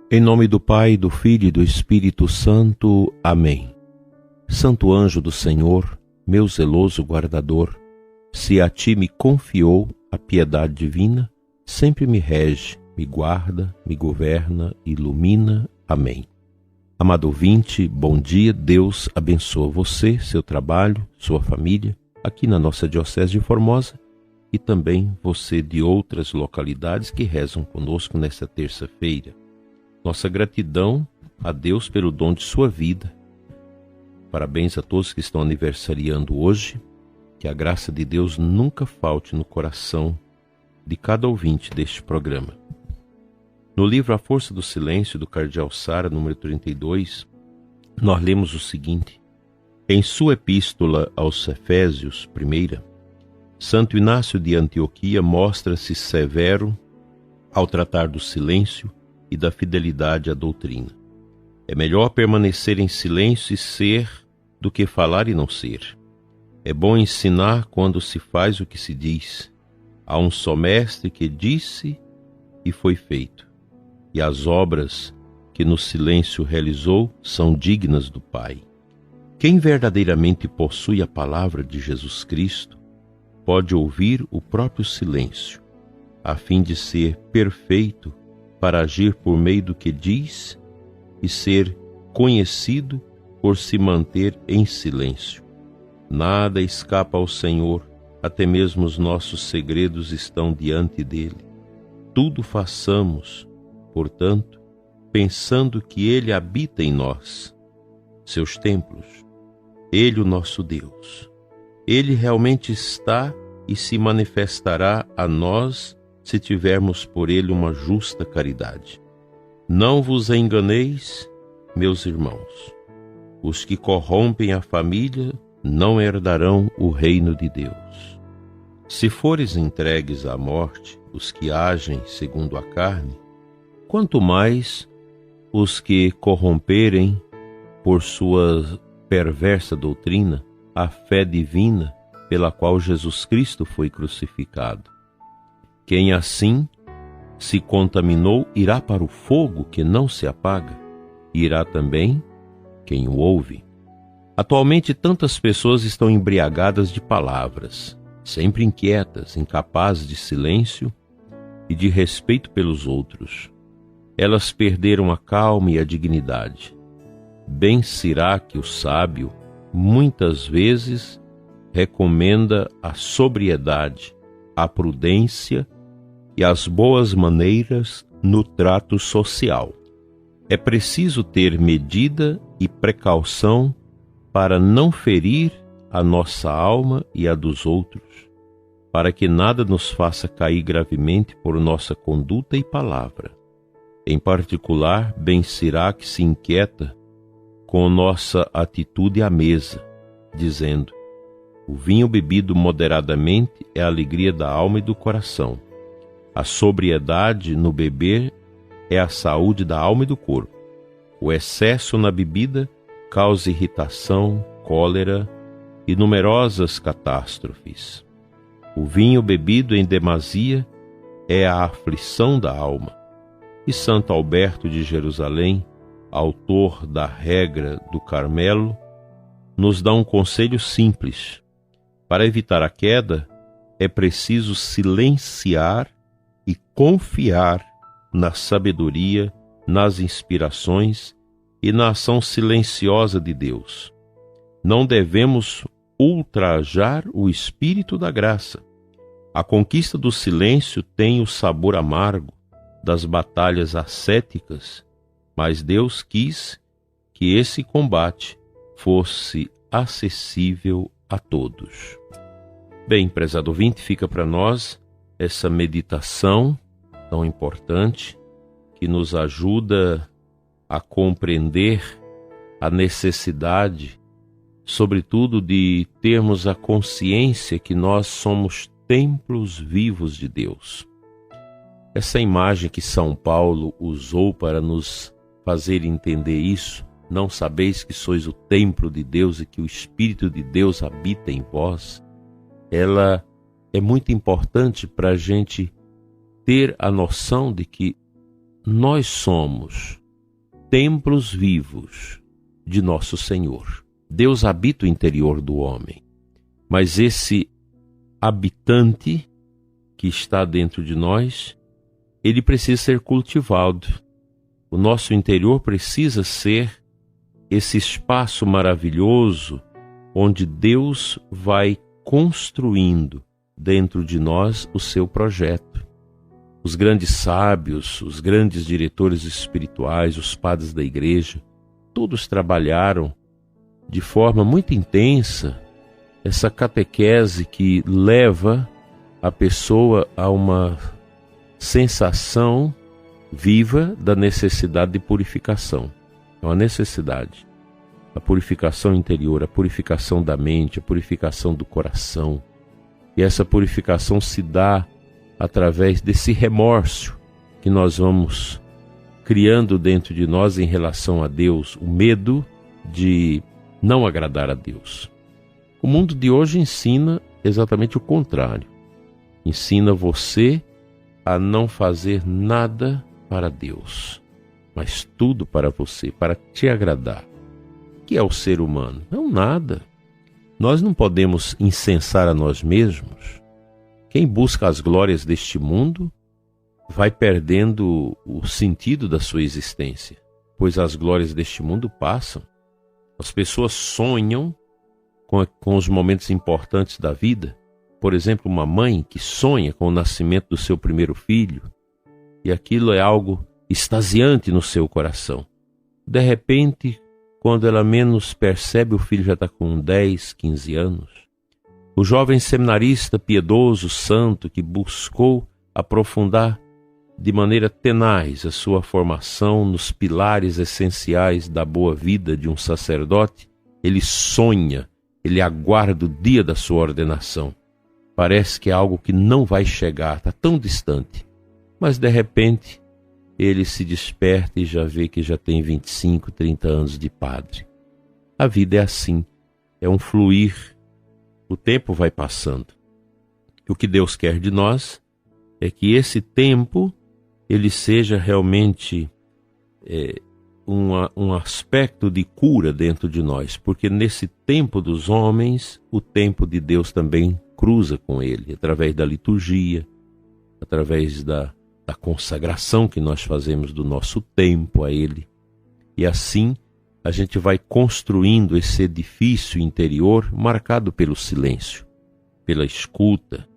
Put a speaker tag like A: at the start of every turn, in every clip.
A: Em nome do Pai, do Filho e do Espírito Santo. Amém. Santo anjo do Senhor, meu zeloso guardador, se a ti me confiou a piedade divina, sempre me rege, me guarda, me governa, ilumina. Amém. Amado ouvinte, bom dia. Deus abençoa você, seu trabalho, sua família, aqui na nossa Diocese de Formosa, e também você de outras localidades que rezam conosco nesta terça-feira. Nossa gratidão a Deus pelo dom de sua vida. Parabéns a todos que estão aniversariando hoje. Que a graça de Deus nunca falte no coração de cada ouvinte deste programa. No livro A Força do Silêncio, do Cardeal Sara, número 32, nós lemos o seguinte: em sua epístola aos Efésios, primeira, Santo Inácio de Antioquia mostra-se severo ao tratar do silêncio e da fidelidade à doutrina. É melhor permanecer em silêncio e ser do que falar e não ser. É bom ensinar quando se faz o que se diz. Há um só mestre que disse e foi feito, e as obras que no silêncio realizou são dignas do Pai. Quem verdadeiramente possui a palavra de Jesus Cristo pode ouvir o próprio silêncio, a fim de ser perfeito para agir por meio do que diz e ser conhecido por se manter em silêncio. Nada escapa ao Senhor, até mesmo os nossos segredos estão diante dele. Tudo façamos, portanto, pensando que ele habita em nós, seus templos, ele o nosso Deus. Ele realmente está e se manifestará a nós se tivermos por ele uma justa caridade. Não vos enganeis, meus irmãos. Os que corrompem a família não herdarão o reino de Deus. Se fores entregues à morte os que agem segundo a carne, quanto mais os que corromperem por sua perversa doutrina a fé divina pela qual Jesus Cristo foi crucificado. Quem assim se contaminou irá para o fogo que não se apaga, e irá também quem o ouve. Atualmente tantas pessoas estão embriagadas de palavras, sempre inquietas, incapazes de silêncio e de respeito pelos outros. Elas perderam a calma e a dignidade. Bem será que o sábio, muitas vezes, recomenda a sobriedade, a prudência e as boas maneiras no trato social. É preciso ter medida e precaução para não ferir a nossa alma e a dos outros, para que nada nos faça cair gravemente por nossa conduta e palavra. Em particular, bem será que se inquieta com nossa atitude à mesa, dizendo: o vinho bebido moderadamente é a alegria da alma e do coração. A sobriedade no beber é a saúde da alma e do corpo. O excesso na bebida causa irritação, cólera e numerosas catástrofes. O vinho bebido em demasia é a aflição da alma. E Santo Alberto de Jerusalém, autor da regra do Carmelo, nos dá um conselho simples. Para evitar a queda, é preciso silenciar e confiar na sabedoria, nas inspirações e na ação silenciosa de Deus. Não devemos ultrajar o espírito da graça. A conquista do silêncio tem o sabor amargo das batalhas ascéticas, mas Deus quis que esse combate fosse acessível a todos. Bem, prezado ouvinte, fica para nós essa meditação tão importante que nos ajuda a compreender a necessidade, sobretudo, de termos a consciência que nós somos templos vivos de Deus. Essa imagem que São Paulo usou para nos fazer entender isso, não sabeis que sois o templo de Deus e que o Espírito de Deus habita em vós, ela é muito importante para a gente ter a noção de que nós somos templos vivos de nosso Senhor. Deus habita o interior do homem, mas esse habitante que está dentro de nós, ele precisa ser cultivado. O nosso interior precisa ser esse espaço maravilhoso onde Deus vai construindo dentro de nós o seu projeto. Os grandes sábios, os grandes diretores espirituais, os padres da igreja, todos trabalharam de forma muito intensa essa catequese que leva a pessoa a uma sensação viva da necessidade de purificação. É uma necessidade. A purificação interior, a purificação da mente, a purificação do coração. E essa purificação se dá através desse remorso que nós vamos criando dentro de nós em relação a Deus, o medo de não agradar a Deus. O mundo de hoje ensina exatamente o contrário. Ensina você a não fazer nada para Deus, mas tudo para você, para te agradar. O que é o ser humano? Não nada. Nós não podemos incensar a nós mesmos. Quem busca as glórias deste mundo vai perdendo o sentido da sua existência, pois as glórias deste mundo passam. As pessoas sonham com os momentos importantes da vida. Por exemplo, uma mãe que sonha com o nascimento do seu primeiro filho, e aquilo é algo extasiante no seu coração. De repente, quando ela menos percebe, o filho já está com 10, 15 anos. O jovem seminarista piedoso, santo, que buscou aprofundar de maneira tenaz a sua formação nos pilares essenciais da boa vida de um sacerdote, ele sonha, ele aguarda o dia da sua ordenação. Parece que é algo que não vai chegar, está tão distante. Mas de repente ele se desperta e já vê que já tem 25, 30 anos de padre. A vida é assim, é um fluir. O tempo vai passando. O que Deus quer de nós é que esse tempo ele seja realmente um aspecto de cura dentro de nós, porque nesse tempo dos homens, o tempo de Deus também cruza com ele, através da liturgia, através da consagração que nós fazemos do nosso tempo a ele. E assim a gente vai construindo esse edifício interior marcado pelo silêncio, pela escuta,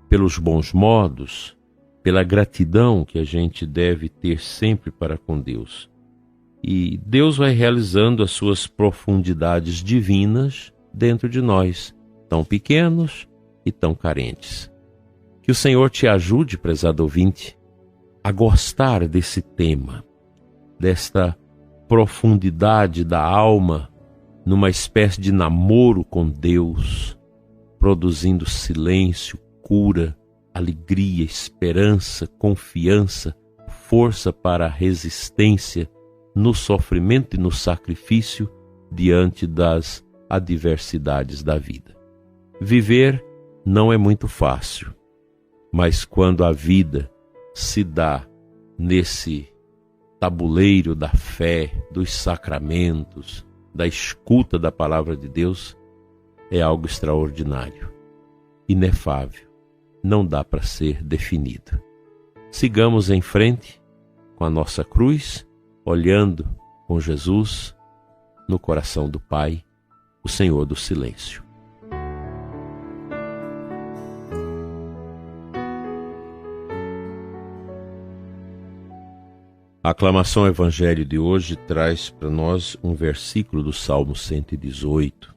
A: pelos bons modos, pela gratidão que a gente deve ter sempre para com Deus. E Deus vai realizando as suas profundidades divinas dentro de nós, tão pequenos e tão carentes. Que o Senhor te ajude, prezado ouvinte, a gostar desse tema, desta profundidade da alma, numa espécie de namoro com Deus, produzindo silêncio, cura, alegria, esperança, confiança, força para a resistência no sofrimento e no sacrifício diante das adversidades da vida. Viver não é muito fácil, mas quando a vida se dá nesse tabuleiro da fé, dos sacramentos, da escuta da palavra de Deus, é algo extraordinário, inefável, não dá para ser definido. Sigamos em frente com a nossa cruz, olhando com Jesus no coração do Pai, o Senhor do silêncio. A aclamação ao Evangelho de hoje traz para nós um versículo do Salmo 118.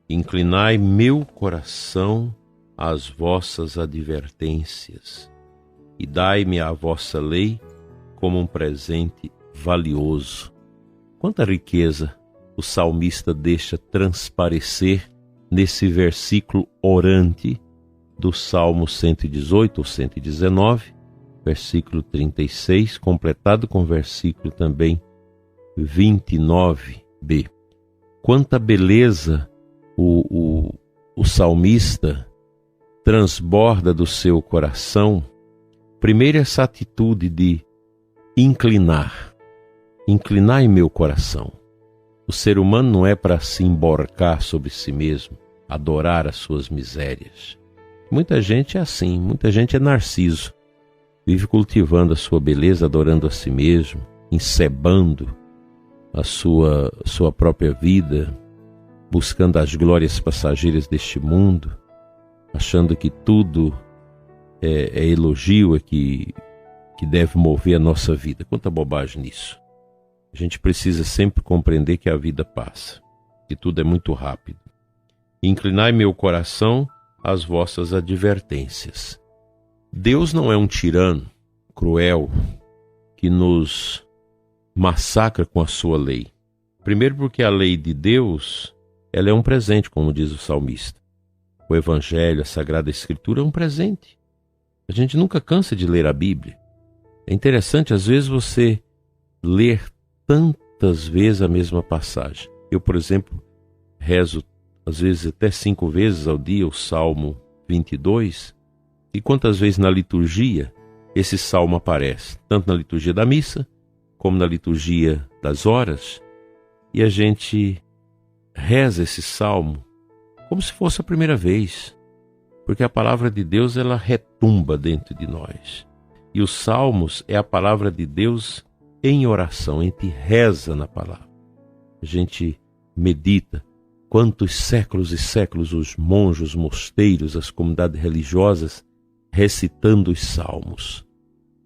A: Inclinai meu coração às vossas advertências e dai-me a vossa lei como um presente valioso. Quanta riqueza o salmista deixa transparecer nesse versículo orante do Salmo 118 ou 119, versículo 36, completado com o versículo também 29b. Quanta beleza o salmista transborda do seu coração. Primeiro, essa atitude de inclinar. Inclinar em meu coração. O ser humano não é para se emborcar sobre si mesmo, adorar as suas misérias. Muita gente é assim, muita gente é narciso. Vive cultivando a sua beleza, adorando a si mesmo, encebando a sua própria vida, buscando as glórias passageiras deste mundo, achando que tudo é elogio, que deve mover a nossa vida. Quanta bobagem nisso. A gente precisa sempre compreender que a vida passa, que tudo é muito rápido. Inclinai meu coração às vossas advertências. Deus não é um tirano cruel que nos massacra com a sua lei. Primeiro porque a lei de Deus, ela é um presente, como diz o salmista. O Evangelho, a Sagrada Escritura é um presente. A gente nunca cansa de ler a Bíblia. É interessante, às vezes, você ler tantas vezes a mesma passagem. Eu, por exemplo, rezo, às vezes, até 5 vezes ao dia o Salmo 22. E quantas vezes na liturgia esse salmo aparece? Tanto na liturgia da missa, como na liturgia das horas. E a gente reza esse salmo como se fosse a primeira vez. Porque a palavra de Deus, ela retumba dentro de nós. E os salmos é a palavra de Deus em oração. A gente reza na palavra. A gente medita. Quantos séculos e séculos os monges, os mosteiros, as comunidades religiosas recitando os salmos.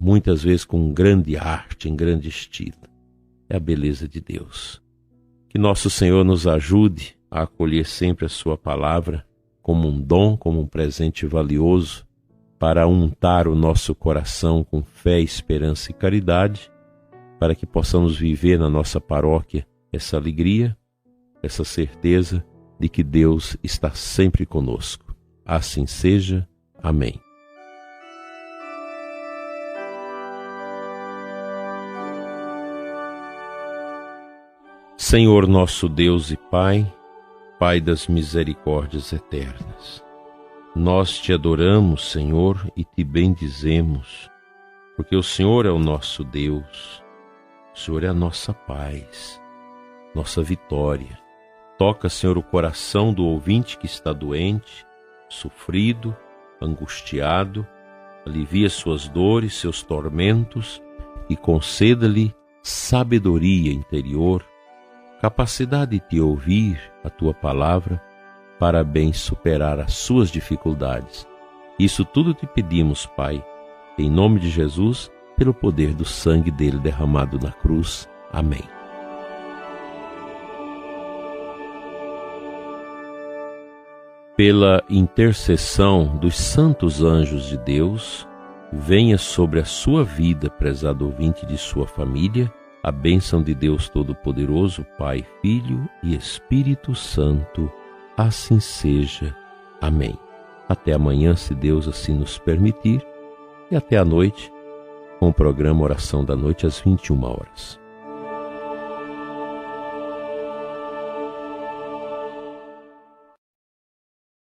A: Muitas vezes com grande arte, em grande estilo. É a beleza de Deus. Que nosso Senhor nos ajude a acolher sempre a sua palavra como um dom, como um presente valioso, para untar o nosso coração com fé, esperança e caridade, para que possamos viver na nossa paróquia essa alegria, essa certeza de que Deus está sempre conosco. Assim seja. Amém. Senhor nosso Deus e Pai, Pai das misericórdias eternas, nós te adoramos, Senhor, e te bendizemos, porque o Senhor é o nosso Deus, o Senhor é a nossa paz, nossa vitória. Toca, Senhor, o coração do ouvinte que está doente, sofrido, angustiado, alivia suas dores, seus tormentos e conceda-lhe sabedoria interior, capacidade de te ouvir a tua palavra para bem superar as suas dificuldades. Isso tudo te pedimos, Pai, em nome de Jesus, pelo poder do sangue dele derramado na cruz. Amém. Pela intercessão dos santos anjos de Deus, venha sobre a sua vida, prezado ouvinte, de sua família, a bênção de Deus Todo-Poderoso, Pai, Filho e Espírito Santo. Assim seja. Amém. Até amanhã, se Deus assim nos permitir, e até à noite, com o programa Oração da Noite às 21 horas.